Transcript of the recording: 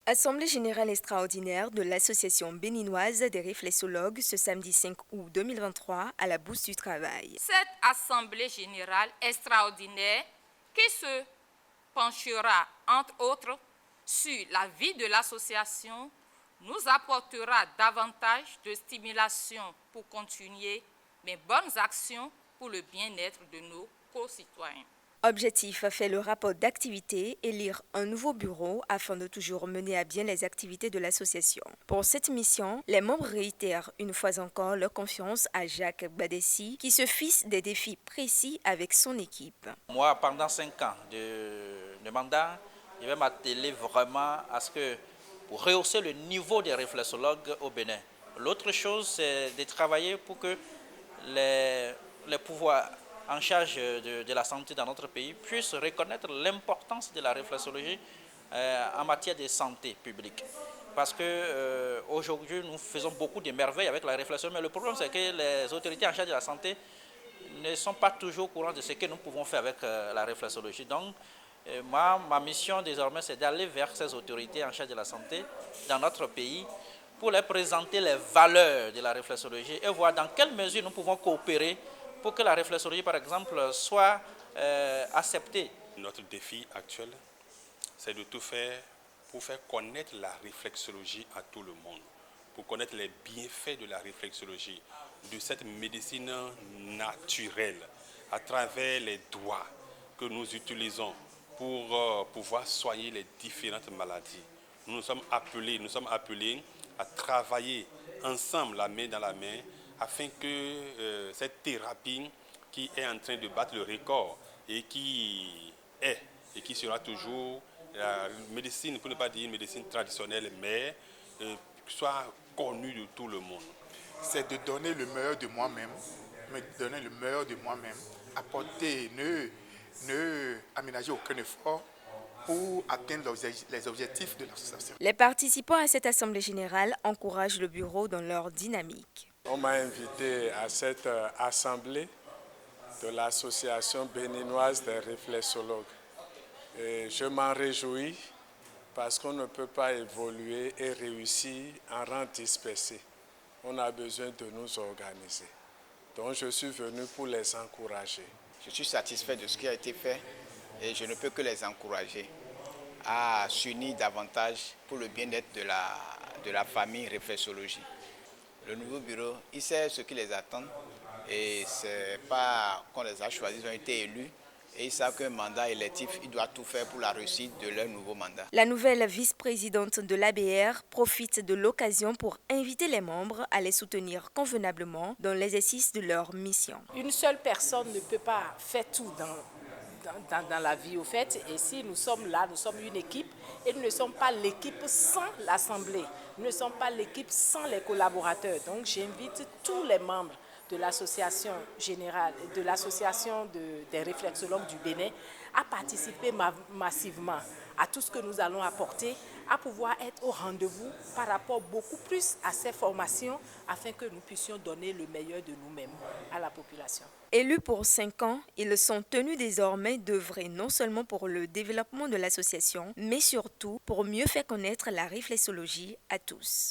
Assemblée générale extraordinaire de l'Association béninoise des réflexologues ce samedi 5 août 2023 à la Bourse du Travail. Cette assemblée générale extraordinaire qui se penchera entre autres sur la vie de l'association nous apportera davantage de stimulation pour continuer mes bonnes actions pour le bien-être de nos concitoyens. Objectif, faire le rapport d'activité, élire un nouveau bureau afin de toujours mener à bien les activités de l'association. Pour cette mission, les membres réitèrent une fois encore leur confiance à Jacques Badessi qui se fixe des défis précis avec son équipe. Moi, pendant 5 ans de mandat, je vais m'atteler vraiment à ce que, pour rehausser le niveau des réflexologues au Bénin. L'autre chose, c'est de travailler pour que les pouvoirs en charge de la santé dans notre pays puissent reconnaître l'importance de la réflexologie en matière de santé publique. Parce qu'aujourd'hui, nous faisons beaucoup de merveilles avec la réflexologie, mais le problème, c'est que les autorités en charge de la santé ne sont pas toujours au courant de ce que nous pouvons faire avec la réflexologie. Donc, ma mission désormais, c'est d'aller vers ces autorités en charge de la santé dans notre pays pour leur présenter les valeurs de la réflexologie et voir dans quelle mesure nous pouvons coopérer pour que la réflexologie, par exemple, soit acceptée. Notre défi actuel, c'est de tout faire pour faire connaître la réflexologie à tout le monde, pour connaître les bienfaits de la réflexologie, de cette médecine naturelle, à travers les doigts que nous utilisons pour pouvoir soigner les différentes maladies. Nous sommes appelés à travailler ensemble, la main dans la main, afin que cette thérapie qui est en train de battre le record et qui sera toujours la médecine, pour ne pas dire une médecine traditionnelle, mais soit connue de tout le monde. C'est de donner le meilleur de moi-même, apporter, ne aménager aucun effort pour atteindre les objectifs de l'association. Les participants à cette assemblée générale encouragent le bureau dans leur dynamique. On m'a invité à cette assemblée de l'Association béninoise des réflexologues. Et je m'en réjouis parce qu'on ne peut pas évoluer et réussir en rang dispersé. On a besoin de nous organiser. Donc je suis venu pour les encourager. Je suis satisfait de ce qui a été fait et je ne peux que les encourager à s'unir davantage pour le bien-être de la famille réflexologie. Le nouveau bureau, il sait ce qui les attend et ce n'est pas qu'on les a choisis, ils ont été élus et ils savent qu'un mandat électif, il doit tout faire pour la réussite de leur nouveau mandat. La nouvelle vice-présidente de l'ABR profite de l'occasion pour inviter les membres à les soutenir convenablement dans l'exercice de leur mission. Une seule personne ne peut pas faire tout dans la vie au fait, et si nous sommes là, nous sommes une équipe et nous ne sommes pas l'équipe sans l'Assemblée, nous ne sommes pas l'équipe sans les collaborateurs. Donc j'invite tous les membres de l'association générale, de l'association des réflexologues du Bénin à participer massivement à tout ce que nous allons apporter, à pouvoir être au rendez-vous par rapport beaucoup plus à ces formations afin que nous puissions donner le meilleur de nous-mêmes à la population. Élus pour 5 ans, ils sont tenus désormais d'œuvrer non seulement pour le développement de l'association, mais surtout pour mieux faire connaître la réflexologie à tous.